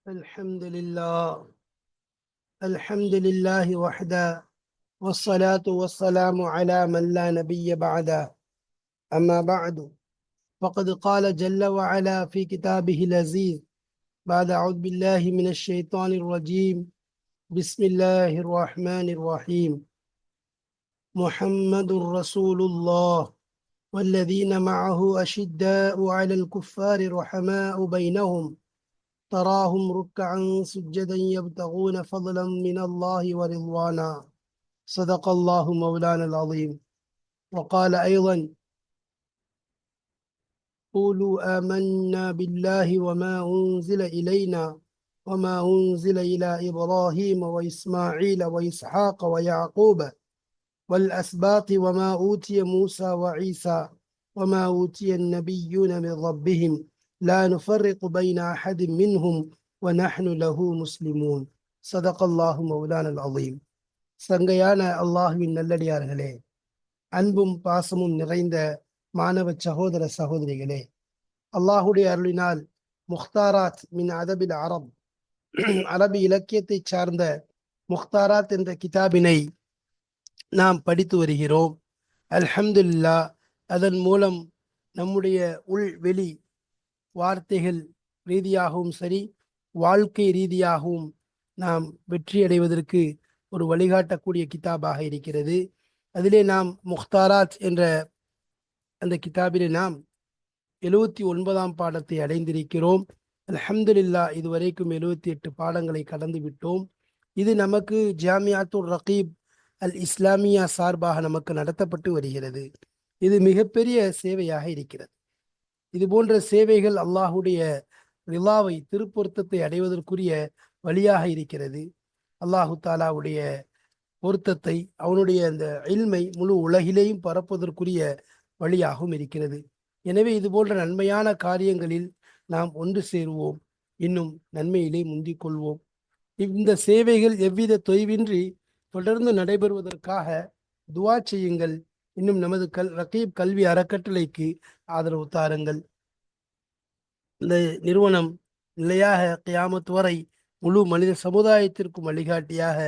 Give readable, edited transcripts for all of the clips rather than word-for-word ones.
الحمد لله. الحمد لله وحده، والصلاة والسلام على من لا نبي بعده. أما بعد، فقد قال جل وعلا في كتابه العزيز بعد أعوذ بالله من الشيطان الرجيم. بسم الله الرحمن الرحيم. محمد رسول الله والذين معه أشداء على الكفار رحماء بينهم تراهم ركعا سجدا يبتغون فضلا من الله ورضوانا. صدق الله مولانا العظيم. وقال أيضا: قولوا آمنا بالله وما أنزل إلينا وما أنزل إلى إبراهيم وإسماعيل وإسحاق ويعقوب والأسباط وما أوتي موسى وعيسى وما أوتي النبيون من ربهم لا نفرق بين أحد منهم ونحن له مسلمون. صدق الله مولانا العظيم. சங்கையான அல்லாஹுவின் நல்லடியார்களே, அன்பும் பாசமும் நிறைந்த மாணவ சகோதர சகோதரிகளே, அல்லாஹுடைய அருளினால் முக்தாராத் மின் அதபில் அரப், அரபி இலக்கியத்தை சார்ந்த முக்தாராத் என்ற கிதாபினை நாம் படித்து வருகிறோம். அல்ஹம்துலில்லாஹ். அதன் மூலம் நம்முடைய உள் வெளி வார்த்தைகள் ரீதியாகவும் சரி, வாழ்க்கை ரீதியாகவும் நாம் வெற்றி அடைவதற்கு ஒரு வழிகாட்டக்கூடிய கிதாபாக இருக்கிறது. அதிலே நாம் முக்தாராத் என்ற அந்த கிதாபிலே நாம் 79ஆம் பாடத்தை அடைந்திருக்கிறோம். அல்ஹம்துலில்லாஹ். இதுவரைக்கும் 78 பாடங்களை கடந்து விட்டோம். இது நமக்கு ஜாமியாத்துர் ரகீப் அல் இஸ்லாமியா சார்பாக நமக்கு நடத்தப்பட்டு வருகிறது. இது மிகப்பெரிய சேவையாக இருக்கிறது. இது போன்ற சேவைகள் அல்லாஹுடைய ரிலாவை, திருப்பொருத்தத்தை அடைவதற்குரிய வழியாக இருக்கிறது. அல்லாஹு தாலாவுடைய பொருத்தத்தை, அவனுடைய அந்த இல்மை முழு உலகிலேயும் பரப்புவதற்குரிய வழியாகவும் இருக்கிறது. எனவே இது போன்ற நன்மையான காரியங்களில் நாம் ஒன்று சேருவோம், இன்னும் நன்மையிலே முந்திக் கொள்வோம். இந்த சேவைகள் எவ்வித தொய்வின்றி தொடர்ந்து நடைபெறுவதற்காக துவா செய்யுங்கள். இன்னும் நமது ரகீப் கல்வி அறக்கட்டளைக்கு ஆதரவு தாருங்கள். இந்த நிறுவனம் நிலையாக கியாமத் வரை முழு மனித சமுதாயத்திற்கும் வழிகாட்டியாக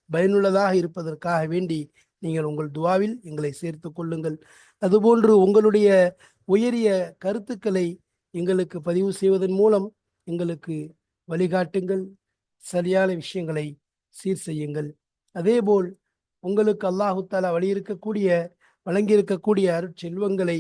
பயனுள்ளதாக இருப்பதற்காக வேண்டி நீங்கள் உங்கள் துவாவில் எங்களை சேர்த்து கொள்ளுங்கள். அதுபோன்று உங்களுடைய உயரிய கருத்துக்களை எங்களுக்கு பதிவு செய்வதன் மூலம் எங்களுக்கு வழிகாட்டுங்கள், சரியான விஷயங்களை சீர் செய்யுங்கள். அதேபோல் உங்களுக்கு அல்லாஹு தாலா வழங்கியிருக்கக்கூடிய அருட்செல்வங்களை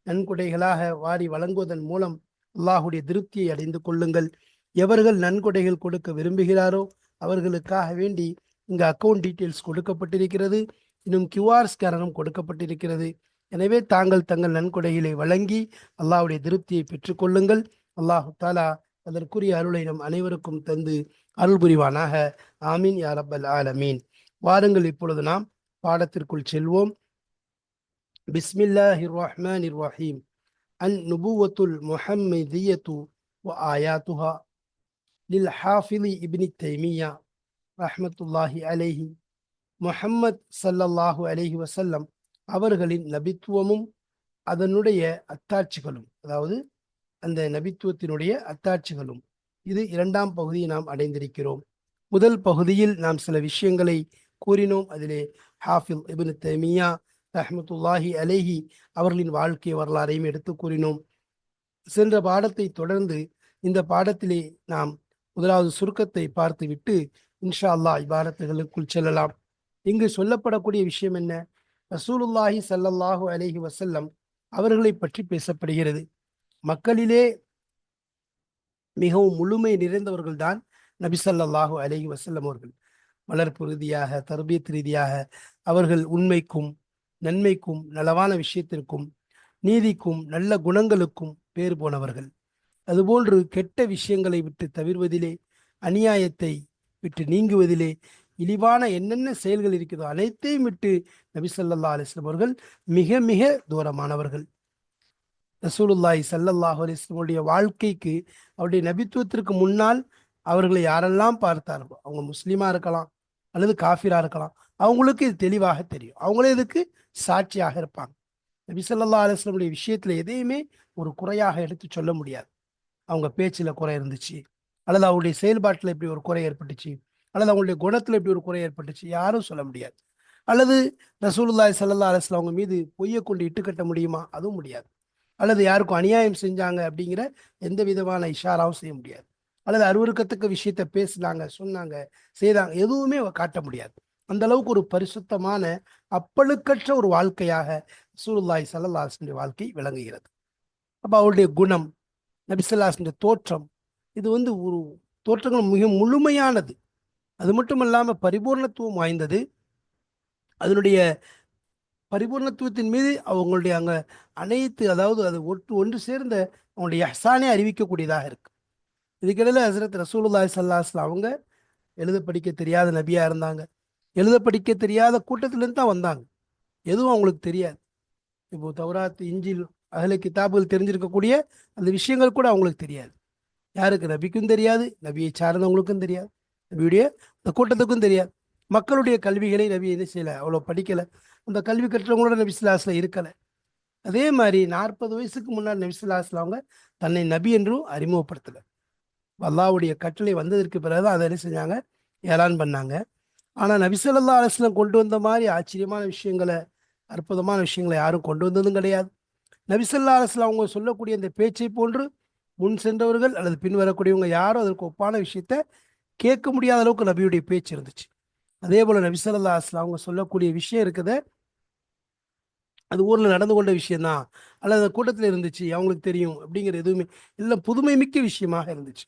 நன்கொடைகளாக வாரி வழங்குவதன் மூலம் அல்லாஹுடைய திருப்தியை அடைந்து கொள்ளுங்கள். எவர்கள் நன்கொடைகள் கொடுக்க விரும்புகிறாரோ அவர்களுக்காக வேண்டி இங்கு அக்கௌண்ட் டீட்டெயில்ஸ் கொடுக்கப்பட்டிருக்கிறது. இன்னும் QR ஸ்கேனரும் கொடுக்கப்பட்டிருக்கிறது. எனவே தாங்கள் தங்கள் நன்கொடைகளை வழங்கி அல்லாஹுடைய திருப்தியை பெற்றுக்கொள்ளுங்கள். அல்லாஹு தாலா அதற்குரிய அருளை நம் அனைவருக்கும் தந்து அருள் புரிவானாக. ஆமீன் யா ரப்பல் ஆலமீன். வாருங்கள், இப்பொழுது நாம் பாடத்திற்குள் செல்வோம். பிஸ்மில்லாஹிர் ரஹ்மானிர் ரஹீம். அன் நுபுவத்துல் முஹம்மதியத்து வ ஆயாத்துஹா லில் ஹாஃபிலி இப்னி தைமியா ரஹ்மத்துல்லாஹி அலைஹி. முஹம்மத் ஸல்லல்லாஹு அலைஹி வஸல்லம் அவர்களின் நபித்துவமும் அதனுடைய அத்தாட்சிகளும், அதாவது அந்த நபித்துவத்தினுடைய அத்தாட்சிகளும், இது 2ஆம் பகுதியை நாம் அடைந்திருக்கிறோம். முதல் பகுதியில் நாம் சில விஷயங்களை கூறினோம். அதிலே ஹாஃபில் இப்னு தைமியா ரஹ்மத்துல்லாஹி அலைஹி அவர்களின் வாழ்க்கை வரலாறையும் எடுத்து கூறினோம். சென்ற பாடத்தை தொடர்ந்து இந்த பாடத்திலே நாம் முதலாவது சுருக்கத்தை பார்த்துவிட்டு இன்ஷா அல்லாஹ் இபாரத்துகளுக்குள் செல்லலாம். இங்கு சொல்லப்படக்கூடிய விஷயம் என்ன? ரசூலுல்லாஹி ஸல்லல்லாஹு அலைஹி வஸல்லம் அவர்களை பற்றி பேசப்படுகிறது. மக்களிலே மிகவும் முழுமை நிறைந்தவர்கள் தான் நபி ஸல்லல்லாஹு அலைஹி வஸல்லம் அவர்கள். வளர்ப்பு ரீதியாக, தர்பியத் ரீதியாக அவர்கள் உண்மைக்கும் நன்மைக்கும் நலவான விஷயத்திற்கும் நீதிக்கும் நல்ல குணங்களுக்கும் பேர் போனவர்கள். அதுபோன்று கெட்ட விஷயங்களை விட்டு தவிர்வதிலே, அநியாயத்தை விட்டு நீங்குவதிலே, இழிவான என்னென்ன செயல்கள் இருக்கிறதோ அனைத்தையும் விட்டு நபி ஸல்லல்லாஹு அலைஹி வஸல்லம் அவர்கள் மிக மிக தூரமானவர்கள். ரசூலுல்லாஹி ஸல்லல்லாஹு அலைஹி வஸல்லம் வாழ்க்கைக்கு, அவருடைய நபித்துவத்திற்கு முன்னால் அவர்களை யாரெல்லாம் பார்த்தார்களோ, அவங்க முஸ்லீமா இருக்கலாம் அல்லது காஃபிரா இருக்கலாம், அவங்களுக்கு இது தெளிவாக தெரியும். அவங்களே இதுக்கு சாட்சியாக இருப்பாங்க. நபி ஸல்லல்லாஹு அலைஹி வஸல்லம் விஷயத்துல எதையுமே ஒரு குறையாக எடுத்து சொல்ல முடியாது. அவங்க பேச்சில் குறை இருந்துச்சு, அல்லது அவங்களுடைய செயல்பாட்டில் இப்படி ஒரு குறை ஏற்பட்டுச்சு, அல்லது அவங்களுடைய குணத்தில் இப்படி ஒரு குறை ஏற்பட்டுச்சு, யாரும் சொல்ல முடியாது. அல்லது ரசூலுல்லாஹி ஸல்லல்லாஹு அலைஹி வஸல்லம் அவங்க மீது பொய்யை கொண்டு இட்டுக்கட்ட முடியுமா? அதுவும் முடியாது. அல்லது யாருக்கும் அநியாயம் செஞ்சாங்க அப்படிங்கிற எந்த விதமான இஷாராவும் செய்ய முடியாது. அல்லது அருவருக்கத்தக்க விஷயத்த பேசினாங்க, சொன்னாங்க, செய்தாங்க, எதுவுமே காட்ட முடியாது. அந்த அளவுக்கு ஒரு பரிசுத்தமான அப்பழுக்கற்ற ஒரு வாழ்க்கையாக ரசூலுல்லாஹி ஸல்லல்லாஹு அலைஹி வஸல்லம் வாழ்க்கை விளங்குகிறது. அப்போ அவருடைய குணம், நபி ஸல்லல்லாஹு அலைஹி வஸல்லம் தோற்றம், இது ஒரு தோற்றங்கள் மிக முழுமையானது. அது மட்டும் இல்லாமல் பரிபூர்ணத்துவம் வாய்ந்தது. அதனுடைய பரிபூர்ணத்துவத்தின் மீது அவங்களுடைய அங்கே அனைத்து, அதாவது அது ஒன்று சேர்ந்த அவங்களுடைய இஹ்சானே அறிவிக்கக்கூடியதாக இருக்கு. இதுக்கிடையில் ஹஸரத் ரசூலுல்லாஹி ஸல்லல்லாஹு அலைஹி வஸல்லம் அவங்க எழுத படிக்க தெரியாத நபியா இருந்தாங்க. எழுத படிக்க தெரியாத கூட்டத்திலேருந்து தான் வந்தாங்க. எதுவும் அவங்களுக்கு தெரியாது. இப்போ தௌராத், இஞ்சில், அஹ்ல கிதாபுகள் தெரிஞ்சிருக்கக்கூடிய அந்த விஷயங்கள் கூட அவங்களுக்கு தெரியாது. யாருக்கு? நபிக்கும் தெரியாது, நபியை சார்ந்தவங்களுக்கும் தெரியாது, நபியுடைய அந்த கூட்டத்துக்கும் தெரியாது. மக்களுடைய கல்விகளை நபி என்ன செய்யலை, அவ்வளோ படிக்கலை. அந்த கல்வி கற்றவங்களோட நபி ஸல்லல்லாஹு அலைஹி வஸல்லம் இருக்கலை. அதே மாதிரி 40 வயசுக்கு முன்னாடி நபி ஸல்லல்லாஹு அலைஹி வஸல்லம் அவங்க தன்னை நபி என்றும் அறிமுகப்படுத்தலை. அல்லாஹ்வுடைய கட்டளை வந்ததற்கு பிறகு அதை என்ன செஞ்சாங்க, ஏலான் பண்ணாங்க. ஆனால் நபி ஸல்லல்லாஹு அலைஹி வஸல்லம் கொண்டு வந்த மாதிரி ஆச்சரியமான விஷயங்களை, அற்புதமான விஷயங்களை யாரும் கொண்டு வந்ததும் கிடையாது. நபி ஸல்லல்லாஹு அலைஹி வஸல்லம் அவங்க சொல்லக்கூடிய இந்த பேச்சை போன்று முன் சென்றவர்கள் அல்லது பின் வரக்கூடியவங்க யாரும் அதற்கு ஒப்பான விஷயத்த கேட்க முடியாத அளவுக்கு நபியுடைய பேச்சு இருந்துச்சு. அதே போல நபி ஸல்லல்லாஹு அலைஹி வஸல்லம் அவங்க சொல்லக்கூடிய விஷயம் இருக்குது, அது ஊரில் நடந்து கொண்ட விஷயம்தான், அல்லது அந்த கூட்டத்தில் இருந்துச்சு, அவங்களுக்கு தெரியும் அப்படிங்கிற எதுவுமே எல்லாம் புதுமை மிக்க விஷயமாக இருந்துச்சு.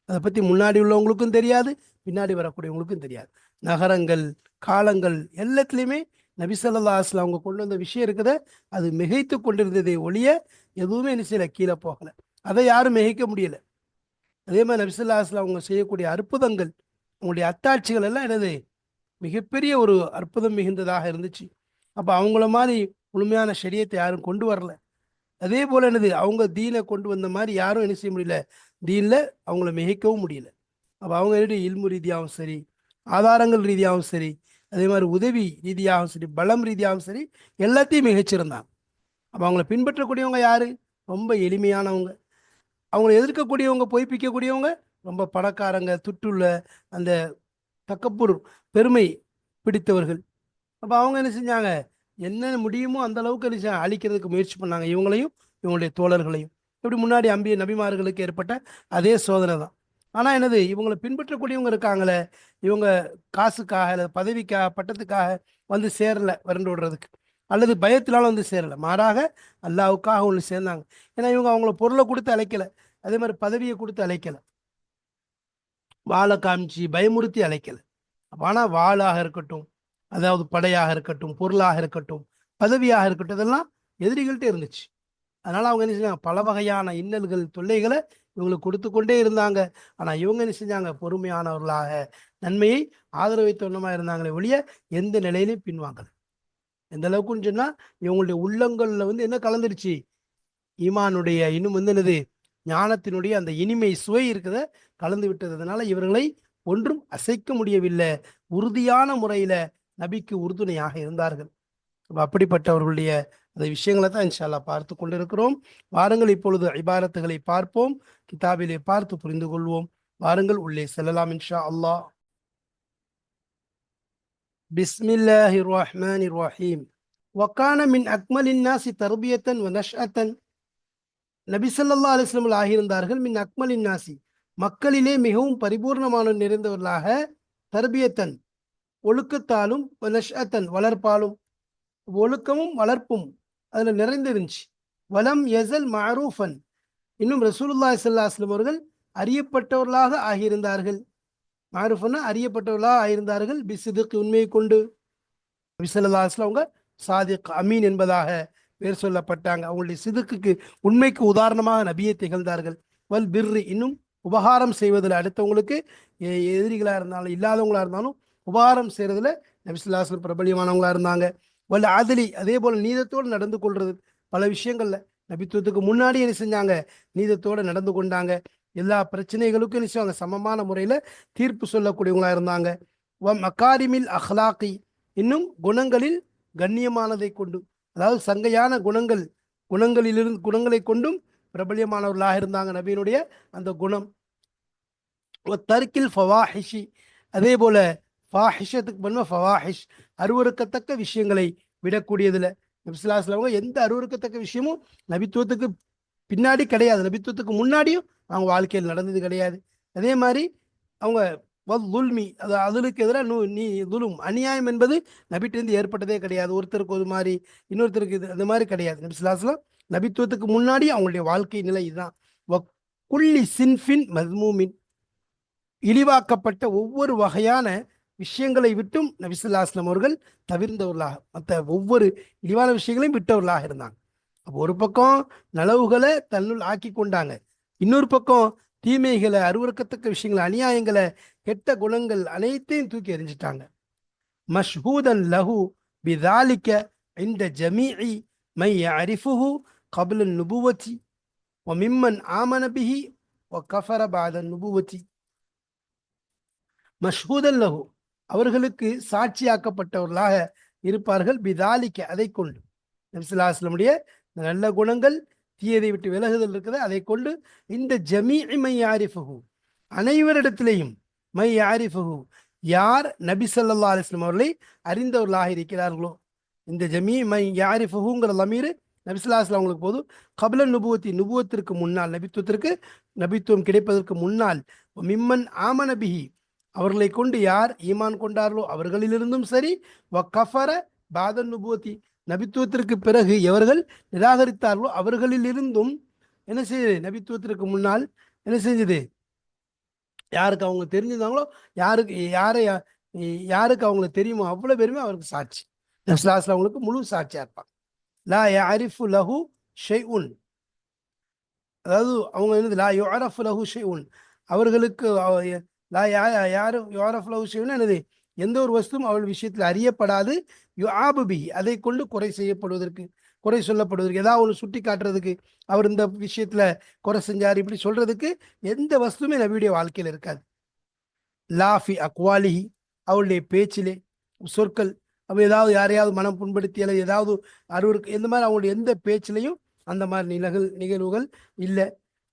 அதை பற்றி முன்னாடி உள்ளவங்களுக்கும் தெரியாது, பின்னாடி வரக்கூடியவங்களுக்கும் தெரியாது. நகரங்கள், காலங்கள் எல்லாத்துலேயுமே நபி ஸல்லல்லாஹு அலைஹி வஸல்லம் அவங்க கொண்டு வந்த விஷயம் இருக்குத, அது மிகைத்து கொண்டிருந்ததே ஒழிய எதுவுமே என்ன செய்யலை, கீழே போகலை. அதை யாரும் மிகைக்க முடியலை. அதே மாதிரி நபி ஸல்லல்லாஹு அலைஹி வஸல்லம் அவங்க செய்யக்கூடிய அற்புதங்கள், அவங்களுடைய அத்தாட்சிகள் எல்லாம் என்னது, மிகப்பெரிய ஒரு அற்புதம் மிகுந்ததாக இருந்துச்சு. அப்போ அவங்கள மாதிரி முழுமையான ஷரியத்தை யாரும் கொண்டு வரல. அதே போல் என்னது, அவங்க தீனை கொண்டு வந்த மாதிரி யாரும் என்ன செய்ய முடியல, தீனில் அவங்கள மிகைக்கவும் முடியல. அப்போ அவங்க இல்மு ரீதியாகவும் சரி, ஆதாரங்கள் ரீதியாகவும் சரி, அதே மாதிரி உதவி ரீதியாகவும் சரி, பலம் ரீதியாகவும் சரி, எல்லாத்தையும் மிகச்சிருந்தாங்க. அப்போ அவங்கள பின்பற்றக்கூடியவங்க யாரு? ரொம்ப எளிமையானவங்க. அவங்கள எதிர்க்கக்கூடியவங்க, பொய்ப்பிக்கக்கூடியவங்க ரொம்ப பணக்காரங்க, துட்டுள்ள, அந்த தக்கப்பூர், பெருமை பிடித்தவர்கள். அப்போ அவங்க என்ன செஞ்சாங்க, என்ன முடியுமோ அந்த அளவுக்கு என்ன செஞ்சாங்க, அழிக்கிறதுக்கு முயற்சி பண்ணாங்க, இவங்களையும் இவங்களுடைய தோழர்களையும். இப்படி முன்னாடி அம்பிய நபிமார்களுக்கு ஏற்பட்ட அதே சோதனை தான். ஆனால் என்னது, இவங்களை பின்பற்றக்கூடியவங்க இருக்காங்களே, இவங்க காசுக்காக அல்லது பதவிக்காக, பட்டத்துக்காக வந்து சேரல விரண்டு விடுறதுக்கு, அல்லது பயத்தினால வந்து சேரலை, மாறாக அல்லாஹ்வுக்காக ஒன்று சேர்ந்தாங்க. ஏன்னா இவங்க அவங்கள பொருளை கொடுத்து அழைக்கலை, அதே மாதிரி பதவியை கொடுத்து அழைக்கலை, வாழை காமிச்சு பயமுறுத்தி அழைக்கலை. ஆனால் வாளாக இருக்கட்டும், அதாவது படையாக இருக்கட்டும், பொருளாக இருக்கட்டும், பதவியாக இருக்கட்டும், இதெல்லாம் எதிரிகள்கிட்ட இருந்துச்சு. அதனால அவங்க என்ன செஞ்சாங்க, பல வகையான இன்னல்கள், தொல்லைகளை இவங்களுக்கு கொடுத்து கொண்டே இருந்தாங்க. ஆனால் இவங்க என்ன செஞ்சாங்க, பொறுமையானவர்களாக நன்மையை ஆதரவைத்தவனமாக இருந்தாங்களே ஒழிய எந்த நிலையிலையும் பின்வாங்கலை. எந்த அளவுக்குன்னு சொன்னால், இவங்களுடைய உள்ளங்களில் வந்து என்ன கலந்துருச்சு, ஈமானுடைய இன்னும் வந்து என்னது, ஞானத்தினுடைய அந்த இனிமை சுவை இருக்கிறத கலந்து விட்டது. அதனால இவர்களை ஒன்றும் அசைக்க முடியவில்லை. உறுதியான முறையில் நபிக்கு உறுதுணையாக இருந்தார்கள். அப்படிப்பட்டவர்களுடைய அந்த விஷயங்களை தான் இன்ஷா அல்லாஹ் பார்த்து கொண்டிருக்கிறோம். வாருங்கள் இப்பொழுது இபாரத்துகளை பார்ப்போம், கிதாபிலே பார்த்து புரிந்து கொள்வோம். வாருங்கள் உள்ளே செல்லலாம் இன்ஷா அல்லாஹ். பிஸ்மில்லாஹிர் ரஹ்மானிர் ரஹீம். வகான மின் அக்மலின் நாசி தர்பியத்தன் வ நஷ்அத்தன். நபி ஸல்லல்லாஹு அலைஹி வஸல்லம் ஆகியிருந்தார்கள் மின் அக்மலின் நாசி, மக்களிலே மிகவும் பரிபூர்ணமான நிறைந்தவர்களாக, தர்பியத்தன் ஒழுக்கத்தாலும், நஷ்அத்தன் வளர்ப்பாலும், ஒழுக்கமும் வளர்ப்பும் அதில் நிறைந்திருந்துச்சு. வலம் யசல் மஅரூஃபன், இன்னும் ரசூலுல்லாஹி ஸல்லல்லாஹு அலைஹி வஸல்லம் அவர்கள் அறியப்பட்டவர்களாக ஆகியிருந்தார்கள். மஅரூஃபன்னா அறியப்பட்டவர்களாக ஆகியிருந்தார்கள். பிசிதுக் உண்மையை கொண்டு. நபி ஸல்லல்லாஹு அலைஹி வஸல்லம் அவங்க சாதிக், அமீன் என்பதாக பேர் சொல்லப்பட்டாங்க. அவங்களுடைய சிதுக்குக்கு, உண்மைக்கு உதாரணமாக நபியை திகழ்ந்தார்கள். வல் பிர்ரி, இன்னும் உபகாரம் செய்வதில், அடுத்தவங்களுக்கு எதிரிகளாக இருந்தாலும் இல்லாதவங்களாக இருந்தாலும் உபகாரம் செய்கிறதுல நபி ஸல்லல்லாஹு அலைஹி வஸல்லம் பிரபலியமானவங்களாக இருந்தாங்க. வல் ஆதலி, அதே போல் நீதத்தோடு நடந்து கொள்வது. பல விஷயங்கள்ல நபித்துவத்துக்கு முன்னாடி என்ன செஞ்சாங்க, நீதத்தோடு நடந்து கொண்டாங்க. எல்லா பிரச்சனைகளுக்கும் என்ன செய்வாங்க, சமமான முறையில் தீர்ப்பு சொல்லக்கூடியவங்களாக இருந்தாங்க. மக்காரிமில் அஹ்லாக்கி, இன்னும் குணங்களில் கண்ணியமானதை கொண்டு, அதாவது சங்கையான குணங்களிலிருந்து குணங்களை கொண்டும் பிரபலியமானவர்களாக இருந்தாங்க. நபியினுடைய அந்த குணம் தர்க்கில் ஃபவாஹிஷி, அதே போல ஃபாஹிஷத்துக்கு பண்ணுவ ஃபவாஹிஷ், அருவருக்கத்தக்க விஷயங்களை விடக்கூடியதுல. நபிசுல்லாஸ்லாம் எந்த அருவருக்கத்தக்க விஷயமும் நபித்துவத்துக்கு பின்னாடி கிடையாது, நபித்துவத்துக்கு முன்னாடியும் அவங்க வாழ்க்கையில் நடந்தது கிடையாது. அதே மாதிரி அவங்க துல்மி, அது அதுக்கு எதிராக நீ துலும் அநியாயம் என்பது நபிட்டிருந்து ஏற்பட்டதே கிடையாது. ஒருத்தருக்கு ஒரு மாதிரி, இன்னொருத்தருக்கு இது அந்த மாதிரி கிடையாது. நபிசுல்லாஸ்லாம் நபித்துவத்துக்கு முன்னாடி அவங்களுடைய வாழ்க்கை நிலை இதுதான். குல்லி சின்ஃபின் மத்மூமின், இழிவாக்கப்பட்ட ஒவ்வொரு வகையான விஷயங்களை விட்டும் நபிசுல்லாஸ்லாம் அவர்கள் தவிர்ந்தவர்களாக, மற்ற ஒவ்வொரு இழிவான விஷயங்களையும் விட்டவர்களாக இருந்தாங்க. அப்போ ஒரு பக்கம் நலவுகளை தன்னுள் ஆக்கி கொண்டாங்க, இன்னொரு பக்கம் தீமைகளை, அருவருக்கத்தக்க விஷயங்களை, அநியாயங்களை, கெட்ட குணங்கள் அனைத்தையும் தூக்கி எறிஞ்சிட்டாங்க. மஷ்ஹூதன் லஹு பிதாலிக்க இந்த ஜமீஇ மை யஅரிஃபுஹு قبل النبوة وممن آمن به وكفر بعد النبوة. மஷ்ஹூதன் லஹு, அவர்களுக்கு சாட்சியாக்கப்பட்டவர்களாக இருப்பார்கள். பிதாலிக்க, அதை கொண்டு, நபிசுல்லாஸ்லமுடைய நல்ல குணங்கள், தீயதை விட்டு விலகுதல் இருக்குது, அதை கொண்டு இந்த ஜமீஇ மை யாரிஃபுஹு, அனைவரிடத்திலேயும், மை யாரிஃபுஹு, யார் நபி ஸல்லல்லாஹு அலைஹி வஸல்லம் அவர்களை அறிந்தவர்களாக இருக்கிறார்களோ, இந்த ஜமீ மை யாரிஃபுஹுங்கிற லமீர் நபிசுல்லாஸ்லாம் அவங்களுக்கு போதும். கபில நுபுவத்தி, நுபுவத்திற்கு முன்னால், நபித்துவத்திற்கு, நபித்துவம் கிடைப்பதற்கு முன்னால், மிம்மன் ஆமன பிஹி, அவர்களை கொண்டு யார் ஈமான் கொண்டார்களோ அவர்களிலிருந்தும் சரி, வ கஃபர பாத நுபுவத்தி, நபித்துவத்திற்கு பிறகு எவர்கள் நிராகரித்தார்களோ அவர்களில் இருந்தும் என்ன செய்யுது, நபித்துவத்திற்கு முன்னால் என்ன செஞ்சது, யாருக்கு அவங்க தெரிஞ்சிருந்தாங்களோ, யாருக்கு அவங்களுக்கு தெரியுமோ அவ்வளவு பேருமே அவருக்கு சாட்சி. நபிசுல்லாஸ்லாம் அவங்களுக்கு முழு சாட்சியா இருப்பாங்க. லா யஅரிஃபு லஹு ஷைஉன், அதாவது அவங்க என்னது, லா யுஅரஃபு லஹு ஷைஉன், அவர்களுக்கு லா யாரு யுஅரஃபு லஹு ஷைஉன் என்னது, எந்த ஒரு வஸ்துவும் அவள் விஷயத்தில் அறியப்படாது. யுஆபு பிஹி, அதை கொண்டு குறை செய்யப்படுவதற்கு, குறை சொல்லப்படுவதற்கு, ஏதாவது ஒன்று சுட்டி காட்டுறதுக்கு, அவர் இந்த விஷயத்துல குறை செஞ்சார் இப்படி சொல்றதுக்கு எந்த வஸ்துமே நபியுடைய வாழ்க்கையில் இருக்காது. லாஃபி அக்வாலிஹி, அவளுடைய பேச்சிலே, சொற்கள், அப்போ ஏதாவது யாரையாவது மனம் புண்படுத்தி அல்லது ஏதாவது அருவருக்கு, இந்த மாதிரி அவங்களுடைய எந்த பேச்சிலையும் அந்த மாதிரி நிகழ்வுகள் இல்லை.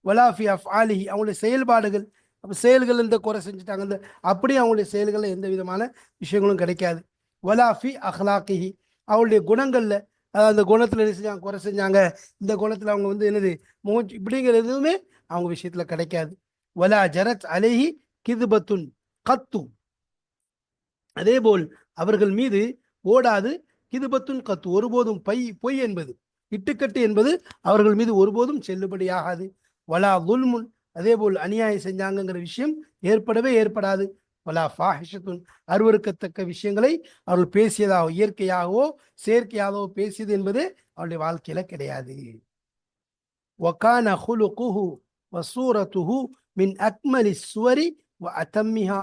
வலாஃபி அஃப் ஆலிஹி, அவங்களுடைய செயல்பாடுகள், அப்போ செயல்கள் இந்த குறை செஞ்சுட்டாங்க, இந்த அப்படி அவங்களுடைய செயல்களில் எந்த விதமான விஷயங்களும் கிடைக்காது. வலாஃபி அஹ்லாக்கிஹி, அவளுடைய குணங்களில், அந்த குணத்தில் என்ன செஞ்சாங்க, குறை செஞ்சாங்க, இந்த குணத்தில் அவங்க வந்து என்னது மூச்சு, இப்படிங்கிற எதுவுமே அவங்க விஷயத்தில் கிடைக்காது. வலா ஜரத் அலைஹி கிதுபத்துன் கத்து, அதே போல் அவர்கள் மீது ஓடாது, கிதுபத்துன் கத்து, ஒருபோதும் பொய் என்பது, இட்டுக்கட்டு என்பது அவர்கள் மீது ஒருபோதும் செல்லுபடியாகாது. வலா துல்முன், அதே போல் அநியாயம் செஞ்சாங்கிற விஷயம் ஏற்படாது. வலா ஃபாஹிஷத்துன், அருவருக்கத்தக்க விஷயங்களை அவர்கள் பேசியதாகவோ, இயற்கையாகவோ செயற்கையாகவோ பேசியது என்பது அவருடைய வாழ்க்கையில கிடையாது. வகான ஹுலுகுஹு வசூரத்துஹு மின் அக்மலி சுவரி வ அதம்மிஹா.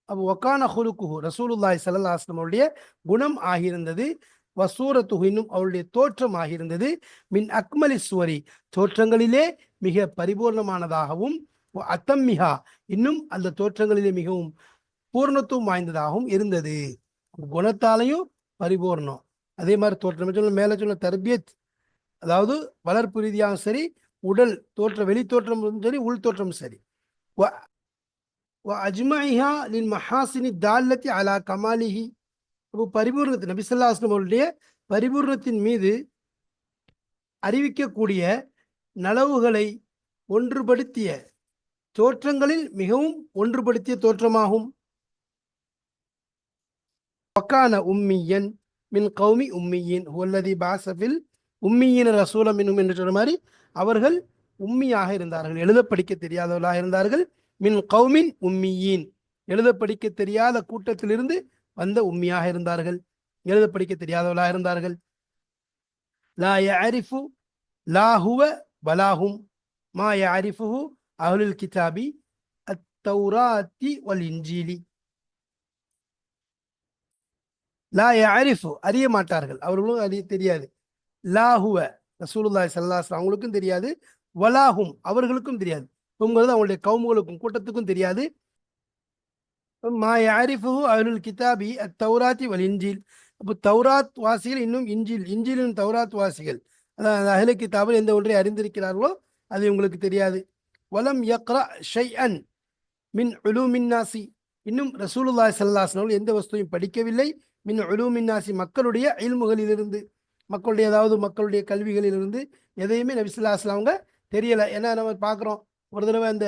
அப்போ வக்கான ஹுலுக்குஹு, ரசூலுல்லாஹி ஸல்லல்லாஹு அலைஹி வஸல்லம் அவருடைய குணம் ஆகியிருந்தது, வசூரத்துஹு, இன்னும் அவருடைய தோற்றம் ஆகியிருந்தது, மின் அக்மலி சுவரி, தோற்றங்களிலே மிக பரிபூர்ணமானதாகவும், அத்தம்மிஹா, இன்னும் அந்த தோற்றங்களிலே மிகவும் பூர்ணத்துவம் வாய்ந்ததாகவும் இருந்தது. குணத்தாலையும் பரிபூர்ணம், அதே மாதிரி தோற்றம், மேலே சொன்ன தர்பியத், அதாவது வளர்ப்பு ரீதியாகவும் சரி, உடல் தோற்றம், வெளி தோற்றமும் சரி, உள் தோற்றமும் சரி, அஜ்மஇஹா லில் மஹாசினி தால்லத்தி அலா கமாலிஹி, பரிபூர்ணத்தின், நபி ஸல்லல்லாஹு அலைஹி வஸல்லம் அவருடைய பரிபூர்ணத்தின் மீது அறிவிக்கக்கூடிய நலவுகளை ஒன்றுபடுத்திய தோற்றங்களில் மிகவும் ஒன்றுபடுத்திய தோற்றமாகும். வக்கான உம்மியன் மின் கௌமி உம்மியின் ஹுவல்லதி பாஸஃபில் உம்மியின் ரசூலம் என்னும் என்று சொன்ன மாதிரி, அவர்கள் உம்மியாக இருந்தார்கள், எழுத படிக்க தெரியாதவர்களாக இருந்தார்கள். மின் கௌமின் உம்மியின், எழுத படிக்க தெரியாத கூட்டத்திலிருந்து வந்த உம்மியாக இருந்தார்கள், எழுத படிக்க தெரியாதவர்களாக இருந்தார்கள். லா யஅரிஃபு லா ஹுவ வலாஹும் மா யஅரிஃபுஹு அஹ்லுல் கிதாபி அத்தௌராத்தி வல் இன்ஜீலி. லா யஅரிஃபு, அறிய மாட்டார்கள், அவர்களும் அறிய தெரியாது. லா ஹுவ, ரசூலுல்லாஹி ஸல்லல்லாஹு அலைஹி வஸல்லம் அவங்களுக்கும் தெரியாது, வலாஹும், அவர்களுக்கும் தெரியாது, அவங்களுடைய கவுமுகளுக்கும் கூட்டத்துக்கும் தெரியாது. மா யஅரிஃபுஹு அஹ்லுல் கிதாபி அத்தௌராத்தி வல் இன்ஜீல், அப்போ தௌராத் வாசிகள், இன்னும் இன்ஜீலின் தௌராத் வாசிகள், அதாவது அஹ்லே கிதாபில் எந்த ஒன்றை அறிந்திருக்கிறார்களோ அது உங்களுக்கு தெரியாது. வலம் யக்ரா ஷைஅன் மின் உலூமின் நாசி, இன்னும் ரசூலுல்லாஹி ஸல்லல்லாஹு அலைஹி வஸல்லம் எந்த வஸ்துவையும் படிக்கவில்லை. மின் உலூமின் நாசி, மக்களுடைய இல்முகளிலிருந்து, மக்களுடைய அதாவது மக்களுடைய கல்விகளிலிருந்து எதையுமே நபி ஸல்லல்லாஹு அலைஹி வஸல்லம் அவங்க தெரியலை. ஏன்னா நம்ம பார்க்குறோம், ஒரு தடவை அந்த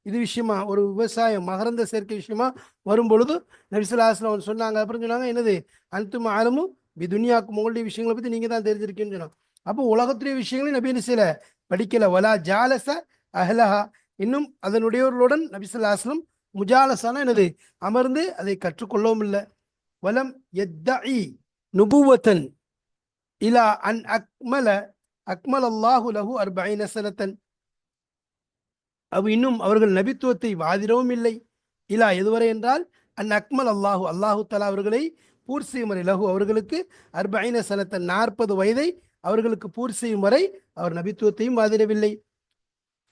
இது விஷயமா ஒரு விவசாயம் மகரந்த சேர்க்கை விஷயமா வரும்பொழுது நபி ஸல்லல்லாஹு அலைஹி வஸல்லம் சொன்னாங்க. அப்புறம் சொன்னாங்க என்னது, அன்தும் ஆலமும் பி துனியாக்கும், உங்களுடைய விஷயங்களை பற்றி நீங்கள் தான் தெரிஞ்சிருக்கீங்கன்னு சொன்னாங்க. அப்போ உலகத்துடைய விஷயங்களையும் நபி என்ன செய்யல, படிக்கல. வலா ஜாலச அஹ்லஹா, இன்னும் அதனுடையவர்களுடன் நபி ஸல்லல்லாஹு அலைஹி வஸல்லம் முஜாலசான என்னது அமர்ந்து அதை கற்றுக்கொள்ளவும் இல்லை. வலம் யத்தஇ நுபுவத்தன் இலா அன் அக்மல் அல்லாஹு லஹு 40 சனத்தன், இன்னும் அவர்கள் நபித்துவத்தை வாதிடவும் இல்லை. இலா எதுவரை என்றால் அன் அக்மல் அல்லாஹு தலா அவர்களை பூர்த்தி செய்யும் வரை, லஹு அவர்களுக்கு 40 சனத்தன் 40 வயதை அவர்களுக்கு பூர்த்தி செய்யும் வரை அவர் நபித்துவத்தையும் வாதிடவில்லை.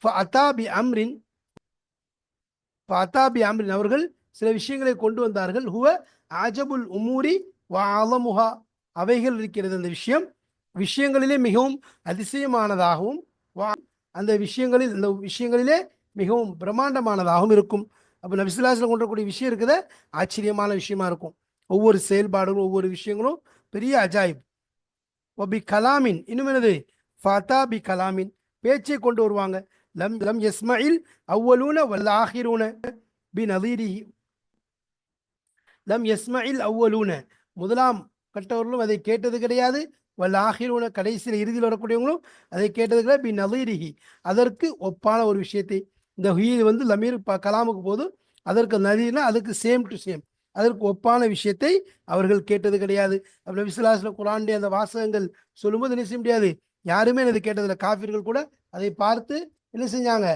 ஃபஅதாபி அம்ரின் அவர்கள் சில விஷயங்களை கொண்டு வந்தார்கள். ஹுவ அஜபுல் உமூரி வஅலமுஹா, அவைகள் இருக்கிறது அந்த விஷயங்களிலே மிகவும் அதிசயமானதாகவும் அந்த விஷயங்களிலே மிகவும் பிரம்மாண்டமானதாகவும் இருக்கும். அப்போ நபி ஸல்லல்லாஹு அலைஹி வஸல்லம் கொண்டக்கூடிய விஷயம் இருக்குத ஆச்சரியமான விஷயமா இருக்கும். ஒவ்வொரு செயல்பாடுகளும் ஒவ்வொரு விஷயங்களும் பெரிய அஜாயிப். ஒபி கலாமின், இன்னும் என்னது, ஃபாதா பி கலாமின், பேச்சை கொண்டு வருவாங்க. லம் லம் யஸ்மஇல் அவ்வலூன வல் ஆஹிரூன பி நதீரிஹி, லம் யஸ்மஇல் அவ்வலூன, முதலாம் கட்டவர்களும் அதை கேட்டது கிடையாது. வல் ஆஹிரூன, கடைசியில் இறுதியில் வரக்கூடியவங்களும் அதை கேட்டது கிடையாது. பி நதீரிஹி, அதற்கு ஒப்பான ஒரு விஷயத்தை, இந்த ஹீ வந்து லமீர் கலாமுக்கு போது அதற்கு நதீர்னா அதுக்கு சேம் டு சேம், அதற்கு ஒப்பான விஷயத்தை அவர்கள் கேட்டது கிடையாது. அப்படி நபி ஸல்லல்லாஹு அலைஹி வஸல்லம் குர்ஆனுடைய அந்த வாசகங்கள் சொல்லும்போது என்ன செய்ய முடியாது, யாருமே அது கேட்டதில்லை. காஃபிர்கள் கூட அதை பார்த்து என்ன செஞ்சாங்க,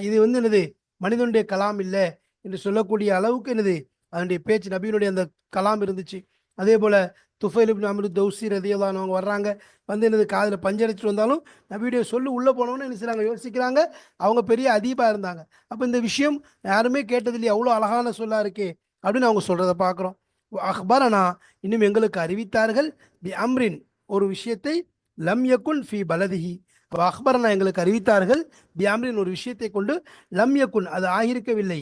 இது வந்து என்னது மனிதனுடைய கலாம் இல்லை என்று சொல்லக்கூடிய அளவுக்கு என்னது அதனுடைய பேச்சு, நபியினுடைய அந்த கலாம் இருந்துச்சு. அதே போல துஃபைல் இப்னு அம்ர் தௌசி ரலியல்லாஹு அன்ஹு அவங்க வர்றாங்க, வந்து என்னது காதில் பஞ்சடிச்சுட்டு வந்தாலும் நபியுடைய சொல்லு உள்ளே போனவொன்னு என்ன செய்றாங்க, யோசிக்கிறாங்க. அவங்க பெரிய அதீபாக இருந்தாங்க. அப்போ இந்த விஷயம் யாருமே கேட்டது இல்லையா, அவ்வளோ அழகான சொல்லா இருக்கே அப்படின்னு அவங்க சொல்றதை பார்க்குறோம். அக்பரனா, இன்னும் எங்களுக்கு அறிவித்தார்கள். பி அம்ரின், ஒரு விஷயத்தை, லம் யகுன் ஃபி பலதிஹி, அக்பரனா எங்களுக்கு அறிவித்தார்கள். பி அம்ரின், ஒரு விஷயத்தை கொண்டு, லம் யகுன் அது ஆகியிருக்கவில்லை.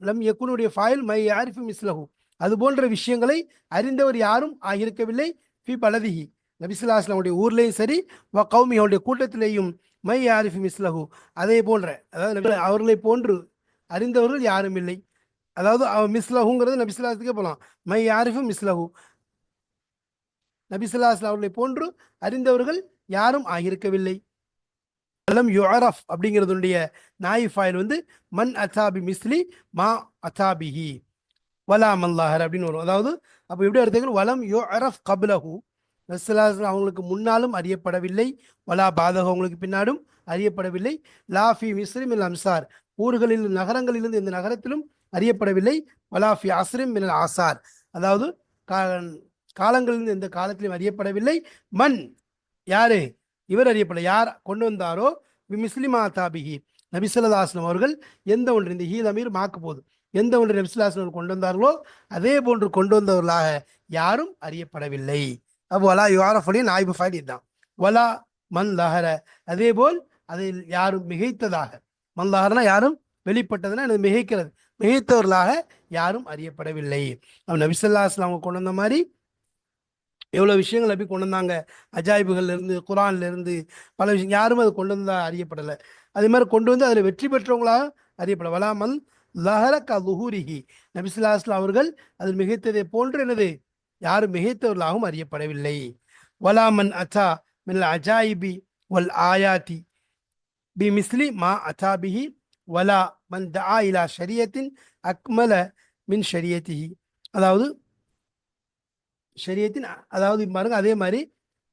லம் யகுனுடைய ஃபாயில் மை யாரிஃபு மிஸ்லஹு, அது போன்ற விஷயங்களை அறிந்தவர் யாரும் ஆகியிருக்கவில்லை. ஃபி பலதிஹி, நபி ஸல்லல்லாஹு அலைஹி வஸல்லம் ஊர்லேயும் சரி, வ கௌமி அவருடைய கூட்டத்திலேயும், மை யாரிஃபு மிஸ்லஹு, அதே போன்ற, அதாவது அவர்களை போன்று அறிந்தவர்கள் யாரும் இல்லை. அதாவது மிஸ்லஹுங்கிறது நபி ஸல்லல்லாஹு அலைஹி வஸல்லம் போகலாம். மை யாரிஃபு மிஸ்லஹு, நபி ஸல்லல்லாஹு அலைஹி வஸல்லம் அவர்களை போன்று அறிந்தவர்கள் யாரும் ஆகியிருக்கவில்லை. லம் யுஅரஃப் அப்படிங்கிறதுடைய நாய் ஃபாயில் வந்து மன் அதாபி மிஸ்லி மா அதாபிஹி வலா மல்லாஹர் அப்படின்னு வரும். அதாவது அப்போ எப்படி எடுத்துக்கணும், வலம் யுஅரஃப் கப்லஹு, நபி ஸல்லல்லாஹு அலைஹி வஸல்லம் அவங்களுக்கு முன்னாலும் அறியப்படவில்லை. வலா பாதஹு, அவங்களுக்கு பின்னாடும் அறியப்படவில்லை. லாஃபி மிஸ்ரி மில் அம்சார், ஊர்களில் நகரங்களிலிருந்து எந்த நகரத்திலும் அறியப்படவில்லை. வலாஃபி அஸ்ரிம் மினல் ஆசார், அதாவது காலங்களிலிருந்து எந்த காலத்திலும் அறியப்படவில்லை. மன், யாரு, இவர் அறியப்படல, யார் கொண்டு வந்தாரோ, மிஸ்லிமா தாபிஹி, நபி ஸல்லல்லாஹு அலைஹி வஸல்லம் அவர்கள் எந்த ஒன்று, இந்த ஹீல் அமீர் மாக்கு போது, எந்த ஒன்று நபி ஸல்லல்லாஹு அலைஹி வஸல்லம் கொண்டு வந்தார்களோ அதே போன்று கொண்டு வந்தவர்களாக யாரும் அறியப்படவில்லை. அப்போ வலா யுஆரஃபுடைய நாயிபு ஃபைல் இதுதான். வலா மன் லஹர, அதே போல் அதில் யாரும் மிகைத்ததாக, மன் லஹர்னா யாரும் வெளிப்பட்டதுன்னா அது மிகைக்கிறது, மிகைத்தவர்களாக யாரும் அறியப்படவில்லை. அவன் நபி ஸல்லல்லாஹு அலைஹி வஸல்லம் கொண்டு வந்த மாதிரி எவ்வளோ விஷயங்கள் நபி கொண்டு வந்தாங்க, அஜாய்புகள்ல இருந்து குரான்ல இருந்து பல விஷயம், யாரும் அது கொண்டு வந்தா அறியப்படலை. அதே மாதிரி கொண்டு வந்து அதில் வெற்றி பெற்றவங்களாக அறியப்பட. வலாமல் லஹர க லுஹூரிஹி, நபி ஸல்லல்லாஹு அலைஹி வஸல்லம் அவர்கள் அதில் மிகைத்ததை போன்று என்னது யாரும் மிகைத்தவர்களாகவும் அறியப்படவில்லை. வலாமன் அச்சா மின் அஜாயிபி வல் ஆயாத்தி பி மிஸ்லி மா அத்தாபிஹி வலா மன் தஆ இலா ஷரியத்தின் அக்மல மின் ஷரியத்திஹி, அதாவது ஷரியத்தின், அதாவது பாருங்க அதே மாதிரி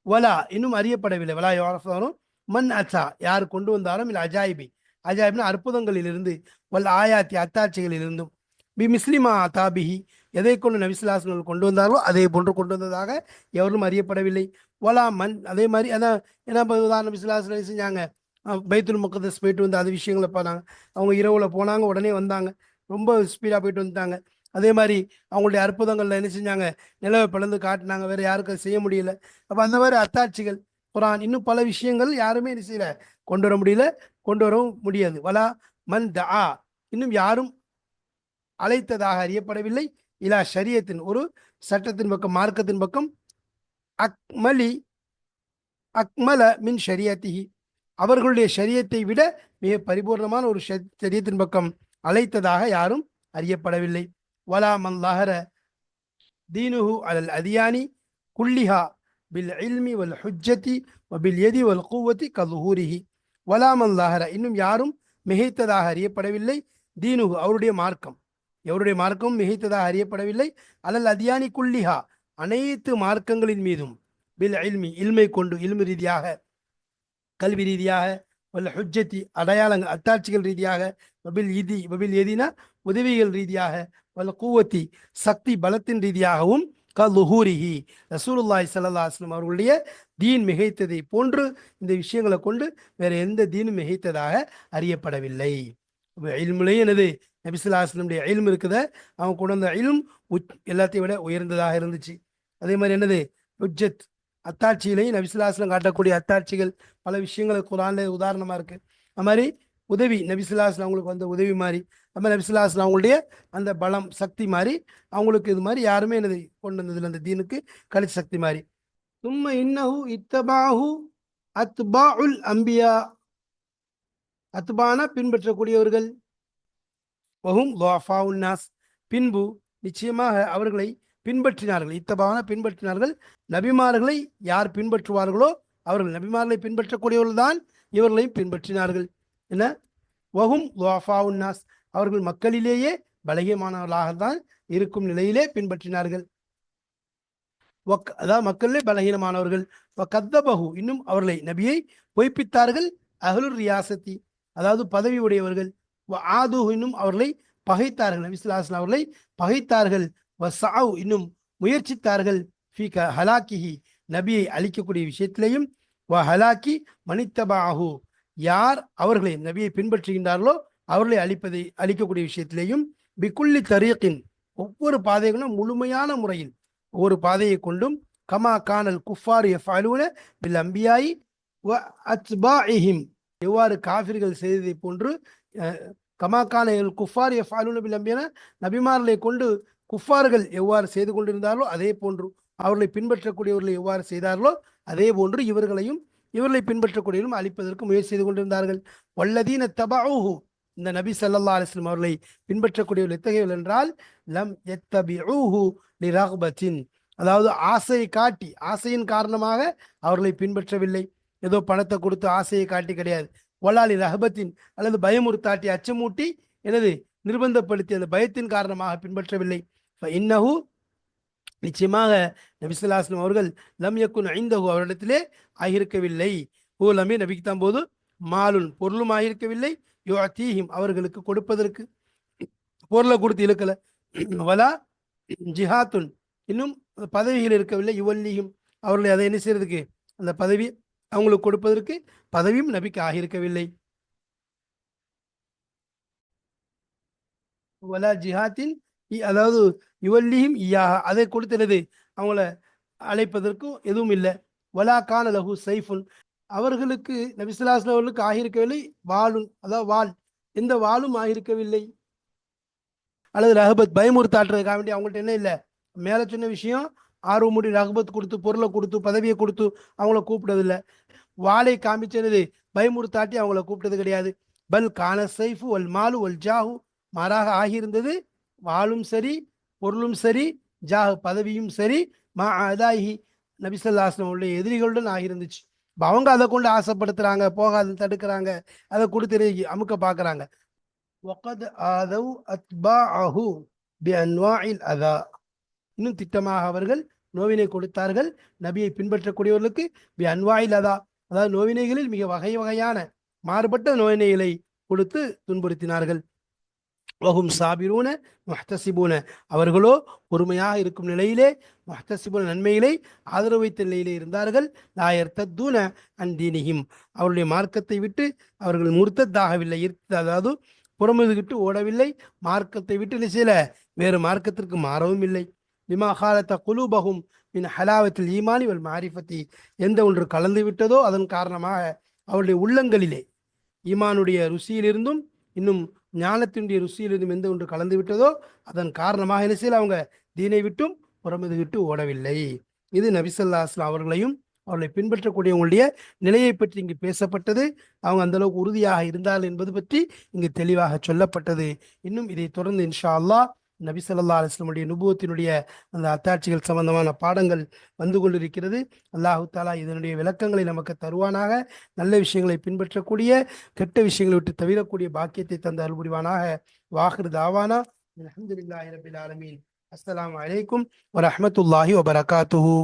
வலா இன்னும் அறியப்படவில்லை. வலா யோரஃபானும் மன் அச்சா, யார் கொண்டு வந்தாலும் இல்லை அஜாயிபி, அஜாயிப்னா அற்புதங்களிலிருந்து, வல் ஆயாத்தி அத்தாட்சிகளிலிருந்தும், பி மிஸ்லிமா தாபிஹி, எதை கொண்டு நபி ஸல்லல்லாஹு அலைஹி வஸல்லம் கொண்டு வந்தாரோ அதே போன்று கொண்டு வந்ததாக எவரும் அறியப்படவில்லை. வலா மன், அதே மாதிரி அதான் என்ன உதாரணம், நபி ஸல்லல்லாஹு அலைஹி வஸல்லம் செஞ்சாங்க, பைத்துல் முகத்தஸ் போயிட்டு வந்து அது விஷயங்களை பார்த்தாங்க. அவங்க இரவுல போனாங்க, உடனே வந்தாங்க, ரொம்ப ஸ்பீடாக போயிட்டு வந்துட்டாங்க. அதே மாதிரி அவங்களுடைய அற்புதங்கள்ல என்ன செஞ்சாங்க, நிலவை பிளந்து காட்டினாங்க, வேற யாருக்கும் அதை செய்ய முடியல. அப்போ அந்த மாதிரி அத்தாட்சிகள், குரான், இன்னும் பல விஷயங்கள் யாருமே என்ன செய்யல, கொண்டு வர முடியல, கொண்டு வரவும் முடியாது. வலா மன் தஆ, இன்னும் யாரும் அழைத்ததாக அறியப்படவில்லை. இலா ஷரியத்தின் ஒரு சட்டத்தின் பக்கம், மார்க்கத்தின் பக்கம், அக்மலி அக்மல மின் ஷரியத்திஹி அவர்களுடைய ஷரியத்தை விட மிக பரிபூர்ணமான ஒரு ஷரியத்தின் பக்கம் அழைத்ததாக யாரும் அறியப்படவில்லை. வலா மல்லாஹர தீனுஹு அலல் அதியானி குல்லிஹா பில் இல்மி வல் ஹுஜ்ஜதி வபில் யதி வல் குவத்தி கதுஹூரிஹி வலா மல்லாஹர இன்னும் யாரும் மிகைத்ததாக அறியப்படவில்லை. தீனுஹு அவருடைய மார்க்கம், எவருடைய மார்க்கமும் மிகைத்ததாக அறியப்படவில்லை. அலல் அதியானி குல்லிஹா அனைத்து மார்க்கங்களின் மீதும், பில் இல்மி இல்மை கொண்டு, இல்மு ரீதியாக, கல்வி ரீதியாக, வல் ஹுஜ்ஜத்தி அடையாளங்கள் அத்தாட்சிகள் ரீதியாக, வபில் எதினா உதவிகள் ரீதியாக, வல் குவத்தி சக்தி பலத்தின் ரீதியாகவும், கலுஹூரிஹி ரசூலுல்லாஹி ஸல்லல்லாஹு அலைஹி வஸல்லம் அவர்களுடைய தீன் மிகைத்ததை போன்று இந்த விஷயங்களை கொண்டு வேற எந்த தீனும் மிகைத்ததாக அறியப்படவில்லை. இல்முலையும் என்னது, நபி ஸல்லல்லாஹு அலைஹி வஸல்லம் இல்மு இருக்குத, அவங்க கொண்டு வந்த இல்ம் எல்லாத்தையும் விட உயர்ந்ததாக இருந்துச்சு. அதே மாதிரி என்னது, ஹுஜ்ஜத் அத்தாட்சியிலையும் நபி ஸல்லல்லாஹு அலைஹி வஸல்லம் காட்டக்கூடிய அத்தாட்சிகள் பல விஷயங்கள் குர்ஆன்ல உதாரணமா இருக்கு. அது மாதிரி உதவி, நபி ஸல்லல்லாஹு அலைஹி வஸல்லம் அவங்களுக்கு வந்த உதவி மாதிரி, நம்ம நபி ஸல்லல்லாஹு அலைஹி வஸல்லம் அவங்களுடைய அந்த பலம் சக்தி மாதிரி அவங்களுக்கு இது மாதிரி யாருமே என்னது கொண்டு வந்ததில்லை, அந்த தீனுக்கு கழிச்ச சக்தி மாதிரி. சும்ம இன்னஹு இத்தபாஹு அத்பாஉல் அம்பியா அத்பானா பின்பற்றக்கூடியவர்கள், வஹும் துஅஃபாஉன் நாஸ் பின்பு நிச்சயமாக அவர்களை பின்பற்றினார்கள். இத்தபான பின்பற்றினார்கள், நபிமார்களை யார் பின்பற்றுவார்களோ அவர்கள், நபிமார்களை பின்பற்றக்கூடியவர்கள் தான் இவர்களையும் பின்பற்றினார்கள். என்ன, வஹும் துஅஃபாஉன் நாஸ் அவர்கள் மக்களிலேயே பலகீனமானவர்களாக தான் இருக்கும் நிலையிலே பின்பற்றினார்கள். அதாவது மக்களிலே பலகீனமானவர்கள். கத்தபஹு இன்னும் அவர்களை நபியை பொய்ப்பித்தார்கள். அஹ்லுர் ரியாசத்தி அதாவது பதவி உடையவர்கள். ஆதுஹு இன்னும் அவர்களை பகைத்தார்கள், நபி ஸல்லல்லாஹு அலைஹி வஸல்லம் அவர்களை பகைத்தார்கள். வஸஅவ் இன்னும் முயற்சித்தார்கள். ஃபீக ஹலாக்கிஹி நபியை அழிக்கக்கூடிய விஷயத்திலையும், வ ஹலாக்கி மனித்தபாஹு யார் அவர்களை நபியை பின்பற்றுகின்றார்களோ அவர்களை அழிக்கக்கூடிய விஷயத்திலேயும், பிகுல்லி தரீக்கின் ஒவ்வொரு பாதைகளும் முழுமையான முறையில் ஒவ்வொரு பாதையை கொண்டும், கமா கானல் குஃபார் யஃஅலூன பில் அம்பியாயி வ அத்பாஇஹிம் எவ்வாறு காஃபிர்கள் செய்ததை போன்று, கமா கானல் குஃபார் யஃஅலூன பில் அம்பியா நபிமார்களை கொண்டு குஃபார்கள் எவ்வாறு செய்து கொண்டிருந்தார்களோ அதே போன்று, அவர்களை பின்பற்றக்கூடியவர்களை எவ்வாறு செய்தார்களோ அதே போன்று இவர்களையும் இவர்களை பின்பற்றக்கூடியவர்களும் அழிப்பதற்கு முயற்சி செய்து கொண்டிருந்தார்கள். வல்லதீன தபஊஹு இந்த நபி ஸல்லல்லாஹு அலைஹி வஸல்லம் அவர்களை பின்பற்றக்கூடியவர்கள் எத்தகையவர்கள் என்றால், லம் யத்தபிஊஹு லிரக்பத்தின் அதாவது ஆசையை காட்டி, ஆசையின் காரணமாக அவர்களை பின்பற்றவில்லை. ஏதோ பணத்தை கொடுத்து ஆசையை காட்டி கிடையாது. வலாலி ரஹபத்தின் அல்லது பயமுறுத்தாட்டி அச்சமூட்டி எனது நிர்பந்தப்படுத்தி அந்த பயத்தின் காரணமாக பின்பற்றவில்லை. இன்னஹு நிச்சயமாக நபி ஸல்லல்லாஹு அலைஹி வஸல்லம் அவர்கள் லம் யக்குன் ஐந்தஹு அவரிடத்திலே ஆகியிருக்கவில்லை. ஹூலமே நபிக்கு தான் போது மாலுன் பொருளும் ஆகியிருக்கவில்லை. யுஅதீஹிம் அவர்களுக்கு கொடுப்பதற்கு பொருளை கொடுத்து இழுக்கல. வலா ஜிஹாத்துன் இன்னும் பதவிகள் இருக்கவில்லை. யுவல்லியும் அவர்களை அதை என்ன செய்யறதுக்கு, அந்த பதவி அவங்களுக்கு கொடுப்பதற்கு பதவியும் நபிக்கு ஆகியிருக்கவில்லை. வலா ஜிஹாத்தின் அதாவது யுவல்லியும் இயாக அதை கொடுத்தது அவங்கள அழைப்பதற்கும் எதுவும் இல்லை. வலா கான லஹு சைஃபுன் அவர்களுக்கு நபி ஸல்லல்லாஹு அலைஹி வஸல்லம் அவர்களுக்கு ஆகியிருக்கவில்லை வாளுன் அதாவது வாள், எந்த வாளும் ஆகியிருக்கவில்லை. அல்லது ரஹபத் பயமுறுத்தாட்டுறதுக்காக வேண்டிய அவங்கள்ட்ட என்ன இல்லை, மேலே சொன்ன விஷயம் ஆர்வமுடி ரஹபத் கொடுத்து பொருளை கொடுத்து பதவியை கொடுத்து அவங்கள கூப்பிட்டதில்லை. வாளை காமிச்சது பயமுறுத்தாட்டி அவங்கள கூப்பிட்டது கிடையாது. பல் கான சைஃபு வல் மாலு வல் ஜாஹு மாறாக ஆகியிருந்தது வாளும் சரி பொருளும் சரி ஜாஹ் பதவியும் சரி மா அதாஹி நபி ஸல்லல்லாஹு அலைஹி வஸல்லம் எதிரிகளுடன் ஆகியிருந்துச்சு. அவங்க அதை கொண்டு ஆசைப்படுத்துறாங்க, போகாது தடுக்கிறாங்க, அதை கொடுத்து அமுக்க பார்க்குறாங்க. வகத் ஆதவ் அத்பாஅஹு பிஅன்வாஇல் அதா இன்னும் திட்டமாக அவர்கள் நோவினை கொடுத்தார்கள் நபியை பின்பற்றக்கூடியவர்களுக்கு. பிஅன்வாஇல் அதா அதாவது நோவினைகளில் மிக வகை வகையான மாறுபட்ட நோவினைகளை கொடுத்து துன்புறுத்தினார்கள். வஹும் சாபிரூன முஹ்தசிபூன அவர்களோ பொறுமையாக இருக்கும் நிலையிலே, முஹ்தசிபூன நன்மைகளை ஆதரவு வைத்த நிலையிலே இருந்தார்கள். லா யர்தத்தூன அன் தீனிஹிம் அவருடைய மார்க்கத்தை விட்டு அவர்கள் முர்த்தத்தாகவில்லை, அதாவது புறமுதுகிட்டு ஓடவில்லை, மார்க்கத்தை விட்டு நிச்சயில வேறு மார்க்கத்திற்கு மாறவும் இல்லை. லிமா காலத்த குலூபஹும் மின் ஹலாவத்தில் ஈமானி வல் மாரிஃபத்தி எந்த ஒன்று கலந்து விட்டதோ அதன் காரணமாக அவருடைய உள்ளங்களிலே ஈமானுடைய ருசியிலிருந்தும் இன்னும் ஞானத்தினுடைய ருசியிலிருந்து எந்த ஒன்று கலந்து விட்டதோ அதன் காரணமாக என்ன செய்யல, அவங்க தீனை விட்டும் புறமது விட்டு ஓடவில்லை. இது நபி ஸல்லல்லாஹு அலைஹி வஸல்லம் அவர்களையும் அவர்களை பின்பற்றக்கூடியவங்களுடைய நிலையை பற்றி இங்கு பேசப்பட்டது. அவங்க அந்த அளவுக்கு உறுதியாக இருந்தால் என்பது பற்றி இங்கு தெளிவாக சொல்லப்பட்டது. இன்னும் இதை தொடர்ந்து இன்ஷா அல்லாஹ் நபி ஸல்லல்லாஹு அலைஹி வஸல்லம் உடைய நுபுவத்தினுடைய அந்த அத்தாட்சிகள் சம்பந்தமான பாடங்கள் வந்து கொண்டிருக்கிறது. அல்லாஹு தாலா இதனுடைய விளக்கங்களை நமக்கு தருவானாக. நல்ல விஷயங்களை பின்பற்றக்கூடிய, கெட்ட விஷயங்களை விட்டு தவிரக்கூடிய பாக்கியத்தை தந்த அருள் புரிவானாக. வாஹிர் தாவானா அல்ஹம்துலில்லாஹி ரப்பில் ஆலமீன். அஸ்ஸலாமு அலைக்கும் வரஹ்மத்துல்லாஹி வபரகாத்துஹு.